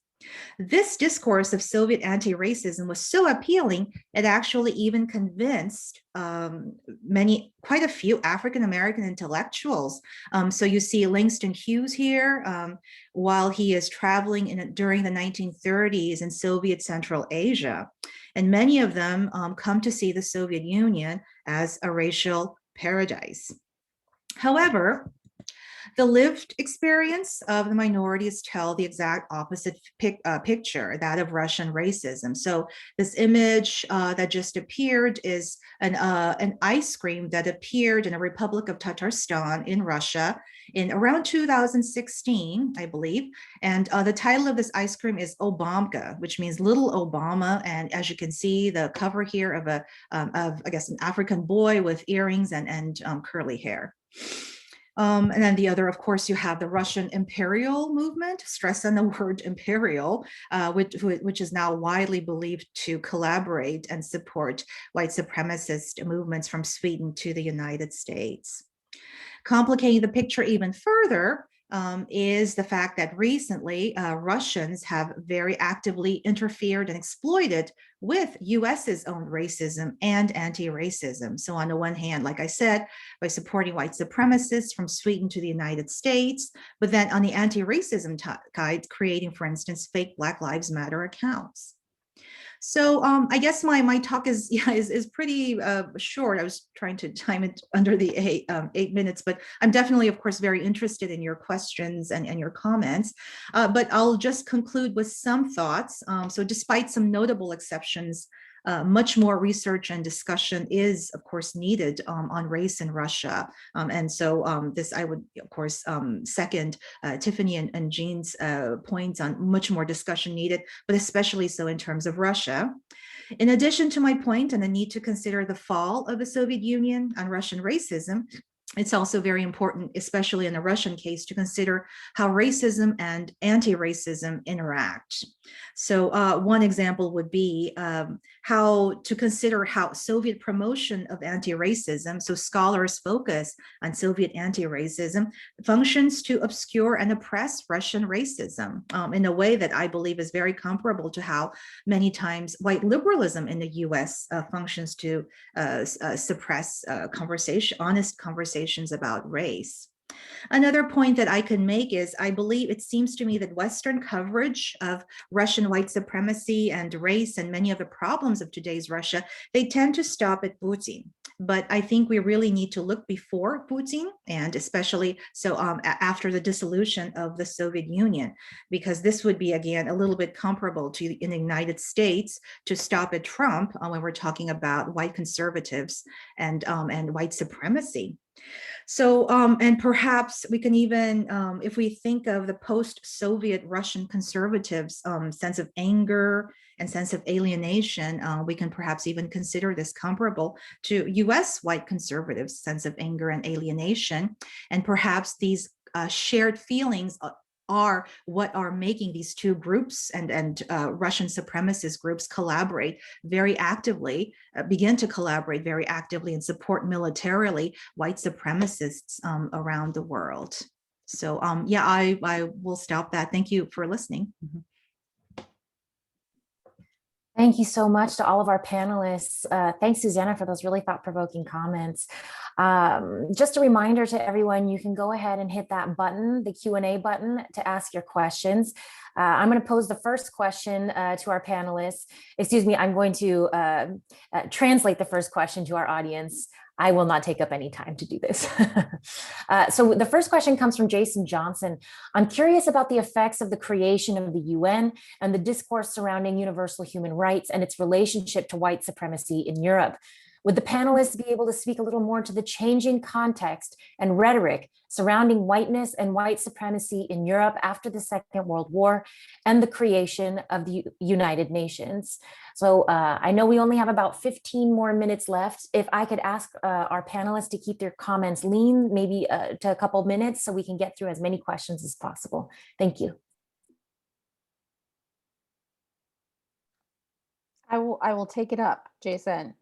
This discourse of Soviet anti-racism was so appealing, it actually even convinced quite a few African-American intellectuals. So you see Langston Hughes here while he is traveling during the 1930s in Soviet Central Asia. And many of them come to see the Soviet Union as a racial paradise. However, the lived experience of the minorities tell the exact opposite picture, that of Russian racism. So this image that just appeared is an ice cream that appeared in the Republic of Tatarstan in Russia in around 2016, I believe. And the title of this ice cream is Obamka, which means little Obama. And as you can see, the cover here of I guess, an African boy with earrings and curly hair. And then the other, of course, you have the Russian imperial movement, stress on the word imperial, which is now widely believed to collaborate and support white supremacist movements from Sweden to the United States. Complicating the picture even further is the fact that recently Russians have very actively interfered and exploited with US's own racism and anti-racism. So on the one hand, like I said, by supporting white supremacists from Sweden to the United States, but then on the anti-racism side, creating, for instance, fake Black Lives Matter accounts. So I guess my talk is pretty short. I was trying to time it under the 8 minutes, but I'm definitely, of course, very interested in your questions and your comments. But I'll just conclude with some thoughts. So despite some notable exceptions, much more research and discussion is, of course, needed on race in Russia. And so this, I would, of course, second Tiffany and Jean's points on much more discussion needed, but especially so in terms of Russia. In addition to my point and the need to consider the fall of the Soviet Union on Russian racism, it's also very important, especially in the Russian case, to consider how racism and anti-racism interact. So one example would be how to consider how Soviet promotion of anti-racism, so scholars focus on Soviet anti-racism, functions to obscure and oppress Russian racism in a way that I believe is very comparable to how many times white liberalism in the US functions to suppress honest conversations about race. Another point that I can make is I believe it seems to me that Western coverage of Russian white supremacy and race and many of the problems of today's Russia, they tend to stop at Putin. But I think we really need to look before Putin, and especially so after the dissolution of the Soviet Union, because this would be, again, a little bit comparable to in the United States to stop at Trump when we're talking about white conservatives and white supremacy. So, and perhaps we can even, if we think of the post-Soviet Russian conservatives' sense of anger and sense of alienation, we can perhaps even consider this comparable to US white conservatives' sense of anger and alienation. And perhaps these shared feelings are what are making these two groups and Russian supremacist groups collaborate very actively, begin to collaborate very actively and support militarily white supremacists around the world. So yeah, I will stop that. Thank you for listening. Thank you so much to all of our panelists. Thanks, Susanna, for those really thought-provoking comments. Just a reminder to everyone, you can go ahead and hit that button, the Q&A button, to ask your questions. I'm going to pose the first question to our panelists. Excuse me, I'm going to translate the first question to our audience. I will not take up any time to do this. So the first question comes from Jason Johnson. I'm curious about the effects of the creation of the UN and the discourse surrounding universal human rights and its relationship to white supremacy in Europe. Would the panelists be able to speak a little more to the changing context and rhetoric surrounding whiteness and white supremacy in Europe after the Second World War and the creation of the United Nations? So I know we only have about 15 more minutes left. If I could ask our panelists to keep their comments lean, maybe to a couple minutes so we can get through as many questions as possible. Thank you. I will take it up, Jason.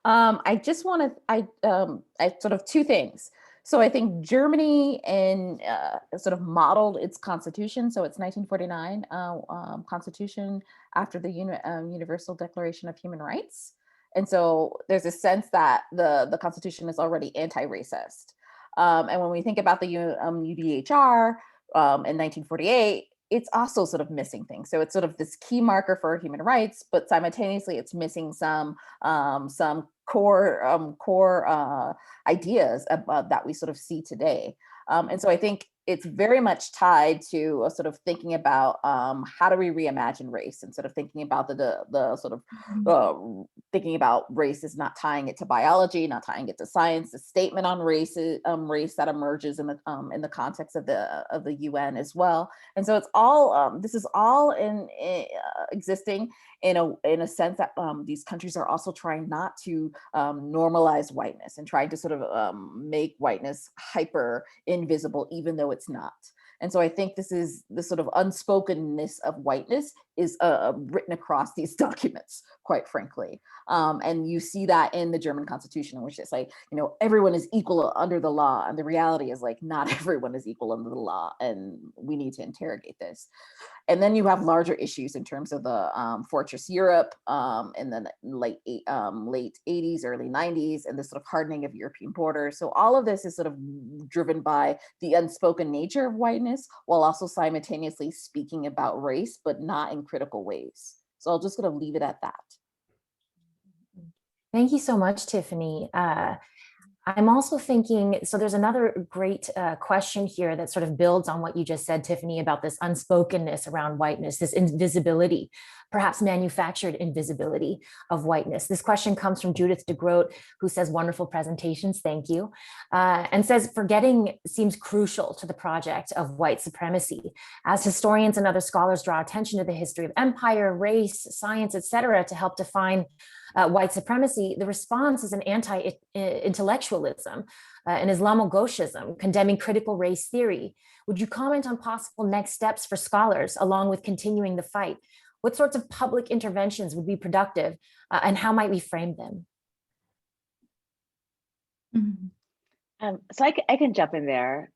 I just want to, I sort of two things. So I think Germany and sort of modeled its constitution. So it's 1949 constitution after the Universal Declaration of Human Rights. And so there's a sense that the constitution is already anti-racist. And when we think about the UDHR in 1948, it's also sort of missing things. So it's sort of this key marker for human rights, but simultaneously it's missing some core ideas that we sort of see today. And so I think it's very much tied to a sort of thinking about how do we reimagine race, and sort of thinking about the sort of thinking about race is not tying it to biology, not tying it to science. The statement on race that emerges in the context of the UN as well. And so it's all this is all existing in a sense that these countries are also trying not to normalize whiteness and trying to sort of make whiteness hyper invisible, even though it's not. And so I think this is the sort of unspokenness of whiteness is written across these documents, quite frankly. And you see that in the German Constitution, in which it's like, you know, everyone is equal under the law. And the reality is like, not everyone is equal under the law. And we need to interrogate this. And then you have larger issues in terms of the Fortress Europe in the late 80s, early 90s, and the sort of hardening of European borders. So all of this is sort of driven by the unspoken nature of whiteness, while also simultaneously speaking about race, but not in critical ways. So I'm just going to leave it at that. Thank you so much, Tiffany. I'm also thinking, so there's another great question here that sort of builds on what you just said, Tiffany, about this unspokenness around whiteness, this invisibility, perhaps manufactured invisibility of whiteness. This question comes from Judith DeGroat, who says, wonderful presentations, thank you, and says, forgetting seems crucial to the project of white supremacy. As historians and other scholars draw attention to the history of empire, race, science, etc., to help define white supremacy, the response is an anti-intellectualism, an Islamo-Gauchism, condemning critical race theory. Would you comment on possible next steps for scholars along with continuing the fight? What sorts of public interventions would be productive, and how might we frame them? So I can jump in there.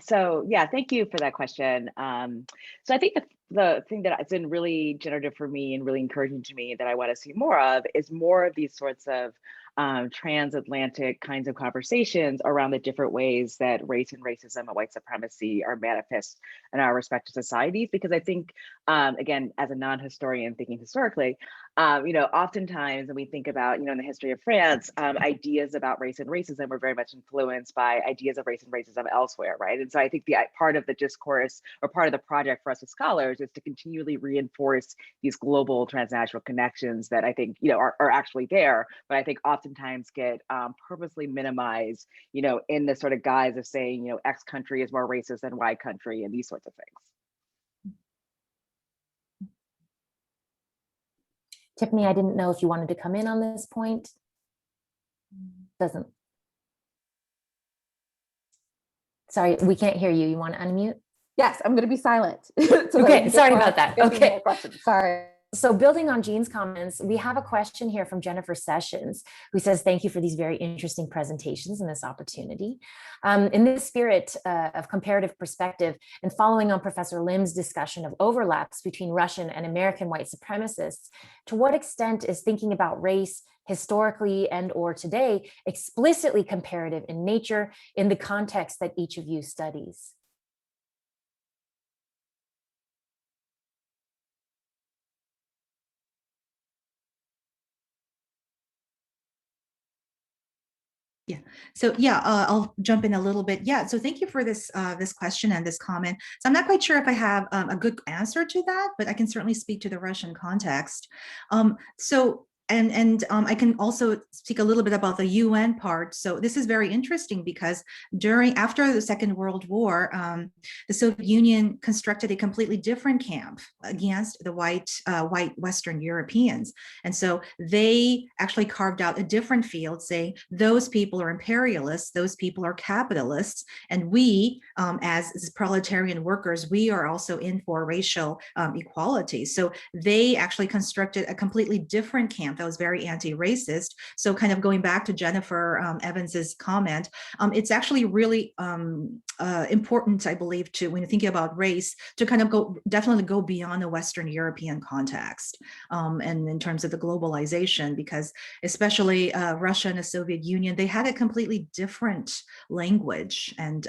So yeah, thank you for that question. So I think the thing that has been really generative for me and really encouraging to me that I want to see more of is more of these sorts of transatlantic kinds of conversations around the different ways that race and racism and white supremacy are manifest in our respective societies. Because I think, again, as a non-historian thinking historically, you know, oftentimes when we think about, you know, in the history of France, ideas about race and racism were very much influenced by ideas of race and racism elsewhere, right? And so I think the part of the discourse or part of the project for us as scholars is to continually reinforce these global transnational connections that I think, you know, are actually there, but I think oftentimes get purposely minimized, you know, in the sort of guise of saying, you know, X country is more racist than Y country and these sorts of things. Tiffany, I didn't know if you wanted to come in on this point. Doesn't. Sorry, we can't hear you. You want to unmute? Yes, I'm going to be silent. So okay, sorry about that. Okay, sorry. So building on Jean's comments, we have a question here from Jennifer Sessions, who says, thank you for these very interesting presentations and this opportunity. In this spirit of comparative perspective and following on Professor Lim's discussion of overlaps between Russian and American white supremacists, to what extent is thinking about race historically and or today explicitly comparative in nature in the context that each of you studies? Yeah. So yeah, I'll jump in a little bit. Yeah. So thank you for this this question and this comment. So I'm not quite sure if I have a good answer to that, but I can certainly speak to the Russian context. So I can also speak a little bit about the UN part. So this is very interesting because after the Second World War, the Soviet Union constructed a completely different camp against the white Western Europeans, and so they actually carved out a different field, saying those people are imperialists, those people are capitalists, and we, as proletarian workers, we are also in for racial equality. So they actually constructed a completely different camp that was very anti-racist. So kind of going back to Jennifer Evans's comment, it's actually really important, I believe, to, when you're thinking about race, to kind of definitely go beyond the Western European context, and in terms of the globalization, because especially Russia and the Soviet Union, they had a completely different language and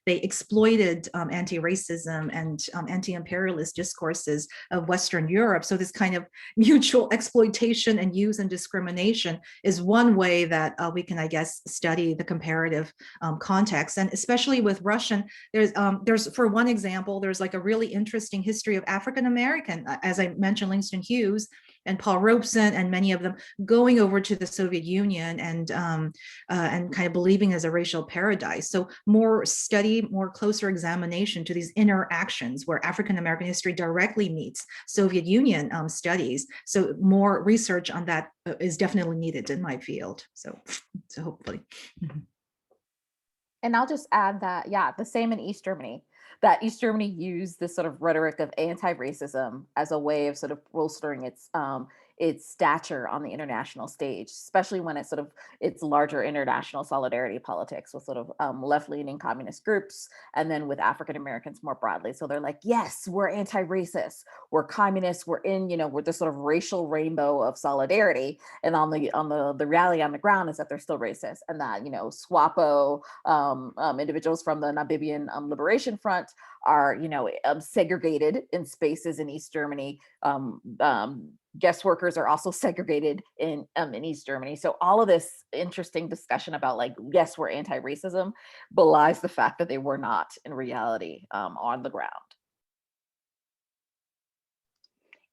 they exploited anti-racism and anti-imperialist discourses of Western Europe. So this kind of mutual exploitation and use and discrimination is one way that we can, I guess, study the comparative context. And especially with Russian, there's for one example, there's like a really interesting history of African American, as I mentioned, Langston Hughes and Paul Robeson and many of them going over to the Soviet Union and kind of believing as a racial paradise. So more study, more closer examination to these interactions where African American history directly meets Soviet Union studies. So more research on that is definitely needed in my field. So hopefully. And I'll just add that, yeah, the same in East Germany, that East Germany used this sort of rhetoric of anti-racism as a way of sort of bolstering its stature on the international stage, especially when it's larger international solidarity politics with sort of left-leaning communist groups, and then with African Americans more broadly. So they're like, yes, we're anti-racist, we're communists, we're this sort of racial rainbow of solidarity. And on the reality on the ground is that they're still racist, and that SWAPO individuals from the Namibian Liberation Front are segregated in spaces in East Germany. Guest workers are also segregated in East Germany. So all of this interesting discussion about, like, yes, we're anti-racism, belies the fact that they were not in reality on the ground.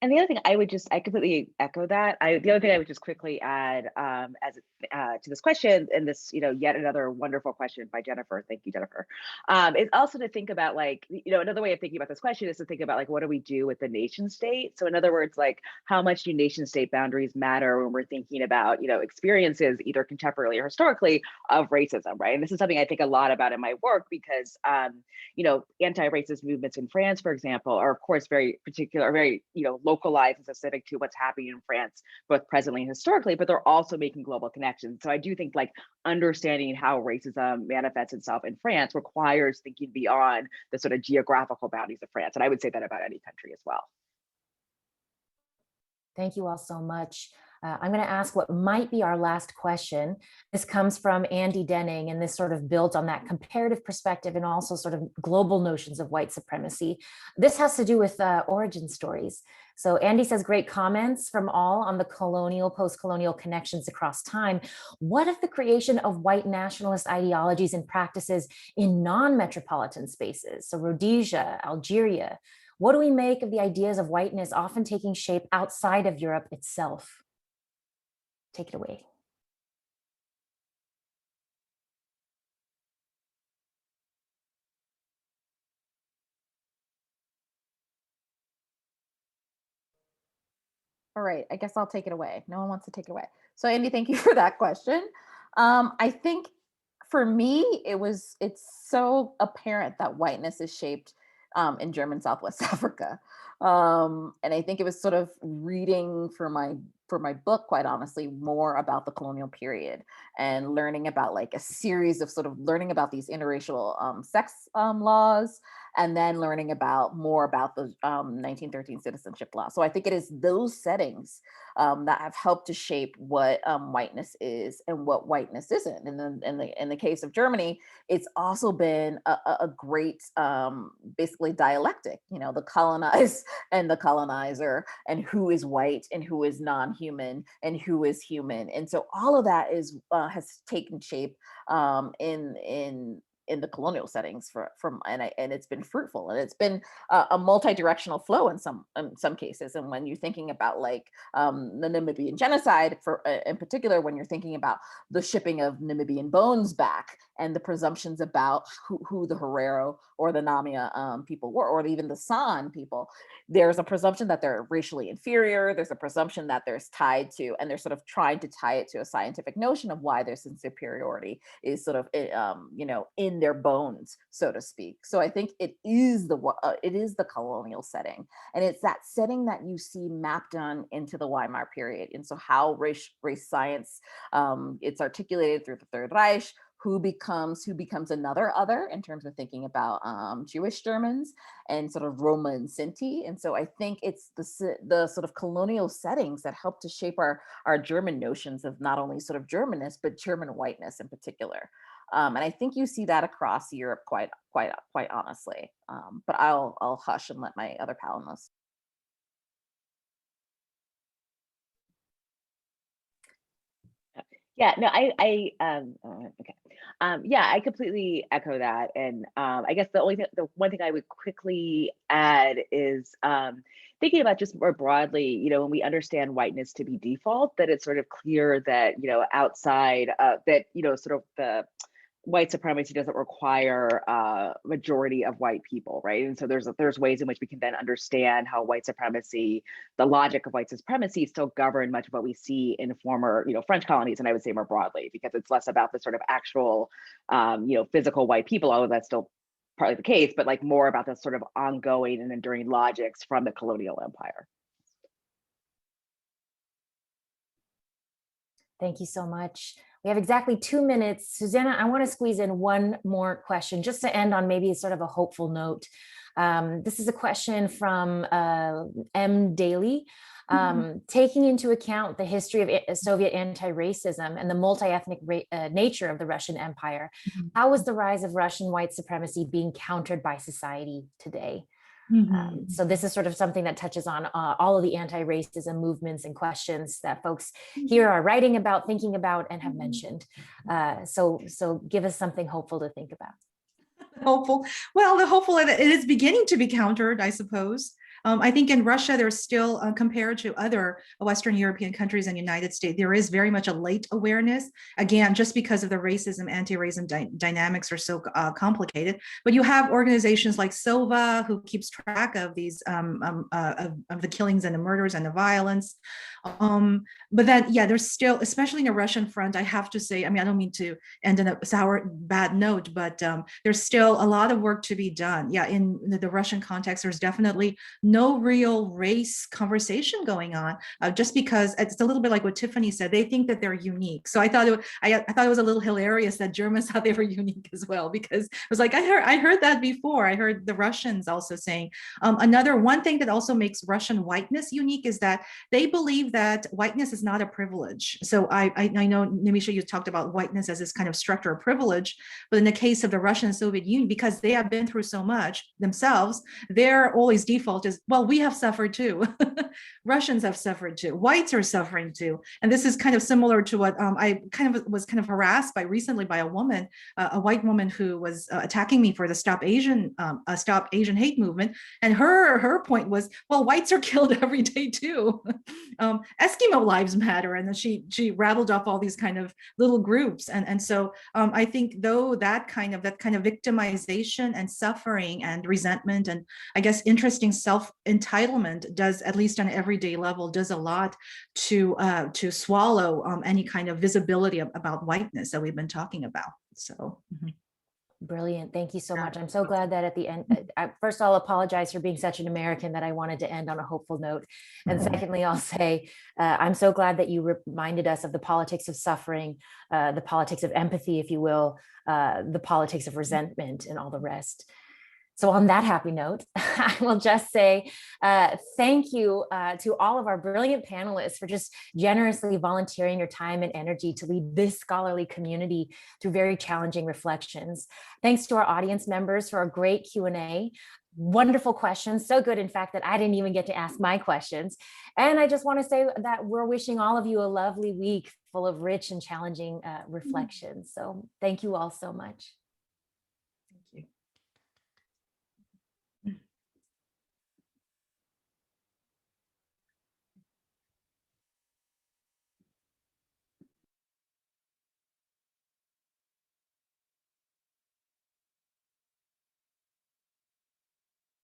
And the other thing I completely echo that. The other thing I would just quickly add to this question, and this, yet another wonderful question by Jennifer. Thank you, Jennifer. Is also to think about, like, another way of thinking about this question is to think about, like, what do we do with the nation state? So in other words, like, how much do nation state boundaries matter when we're thinking about, experiences either contemporarily or historically of racism, right? And this is something I think a lot about in my work because, anti-racist movements in France, for example, are of course very particular, very, localized and specific to what's happening in France, both presently and historically, but they're also making global connections. So I do think, like, understanding how racism manifests itself in France requires thinking beyond the sort of geographical boundaries of France. And I would say that about any country as well. Thank you all so much. I'm going to ask what might be our last question. This comes from Andy Denning, and this sort of built on that comparative perspective and also sort of global notions of white supremacy. This has to do with origin stories. So Andy says, great comments from all on the colonial, post-colonial connections across time. What if the creation of white nationalist ideologies and practices in non-metropolitan spaces? So Rhodesia, Algeria. What do we make of the ideas of whiteness often taking shape outside of Europe itself? Take it away. All right, I guess I'll take it away. No one wants to take it away. So Andy, thank you for that question. I think for me, it's so apparent that whiteness is shaped in German Southwest Africa. And I think it was sort of reading for my book, quite honestly, more about the colonial period and learning about, like, a series of sort of learning about these interracial sex laws, and then learning more about the 1913 citizenship law. So I think it is those settings that have helped to shape what whiteness is and what whiteness isn't. And then in the case of Germany, it's also been a great basically dialectic, the colonized and the colonizer, and who is white and who is non-human and who is human. And so all of that has taken shape in in the colonial settings and it's been fruitful, and it's been a multi-directional flow in some cases. And when you're thinking about like the Namibian genocide, in particular, when you're thinking about the shipping of Namibian bones back and the presumptions about who the Herero or the Namia people were, or even the San people, there's a presumption that they're racially inferior. There's a presumption that there's tied to, and they're sort of trying to tie it to a scientific notion of why their superiority is sort of, in their bones, so to speak. So I think it is the colonial setting, and it's that setting that you see mapped on into the Weimar period. And so how race science, it's articulated through the Third Reich, who becomes another other in terms of thinking about Jewish Germans and sort of Roma and Sinti. And so I think it's the sort of colonial settings that help to shape our German notions of not only sort of Germanness, but German whiteness in particular. And I think you see that across Europe quite honestly. But I'll hush and let my other panelists. Yeah, no, okay. Yeah, I completely echo that. And I guess the one thing I would quickly add is thinking about just more broadly, when we understand whiteness to be default, that it's sort of clear that, outside that, sort of the white supremacy doesn't require a majority of white people, right? And so there's ways in which we can then understand how white supremacy, the logic of white supremacy, still govern much of what we see in former, French colonies, and I would say more broadly, because it's less about the sort of actual, physical white people, although that's still partly the case, but like more about the sort of ongoing and enduring logics from the colonial empire. Thank you so much. We have exactly 2 minutes. Susanna, I want to squeeze in one more question just to end on maybe sort of a hopeful note. This is a question from M. Daly. Taking into account the history of Soviet anti-racism and the multi-ethnic nature of the Russian Empire, how is the rise of Russian white supremacy being countered by society today? So this is sort of something that touches on all of the anti-racism movements and questions that folks here are writing about, thinking about, and have mentioned. So give us something hopeful to think about. Hopeful. Well, the hopeful, it is beginning to be countered, I suppose. I think in Russia, there's still, compared to other Western European countries and United States, there is very much a late awareness, again, just because of the racism, anti-racism dynamics are so complicated. But you have organizations like SOVA, who keeps track of these, of the killings and the murders and the violence. But then, yeah, there's still, especially in the Russian front, I have to say, I mean, I don't mean to end on a sour, bad note, but there's still a lot of work to be done. Yeah, in the Russian context, there's definitely no real race conversation going on, just because it's a little bit like what Tiffany said. They think that they're unique. So I thought it was a little hilarious that Germans thought they were unique as well, because it was like, I heard that before. I heard the Russians also saying. Another one thing that also makes Russian whiteness unique is that they believe that whiteness is not a privilege. So I know, Nimisha, you talked about whiteness as this kind of structure of privilege, but in the case of the Russian and Soviet Union, because they have been through so much themselves, their always default is, well, we have suffered too. Russians have suffered too. Whites are suffering too. And this is kind of similar to what I was harassed by recently by a woman, a white woman who was attacking me for the Stop Asian Hate movement. And her point was, well, whites are killed every day too. Eskimo lives matter. And then she rattled off all these kind of little groups. And so I think though that kind of victimization and suffering and resentment and I guess interesting self-entitlement does, at least on an everyday level, does a lot to swallow any kind of visibility about whiteness that we've been talking about. So. Brilliant. Thank you so much. I'm so glad that at the end, first I'll apologize for being such an American that I wanted to end on a hopeful note. And secondly, I'll say, I'm so glad that you reminded us of the politics of suffering, the politics of empathy, if you will, the politics of resentment and all the rest. So on that happy note, I will just say thank you to all of our brilliant panelists for just generously volunteering your time and energy to lead this scholarly community through very challenging reflections. Thanks to our audience members for a great Q&A. Wonderful questions, so good in fact that I didn't even get to ask my questions. And I just want to say that we're wishing all of you a lovely week full of rich and challenging reflections. So thank you all so much.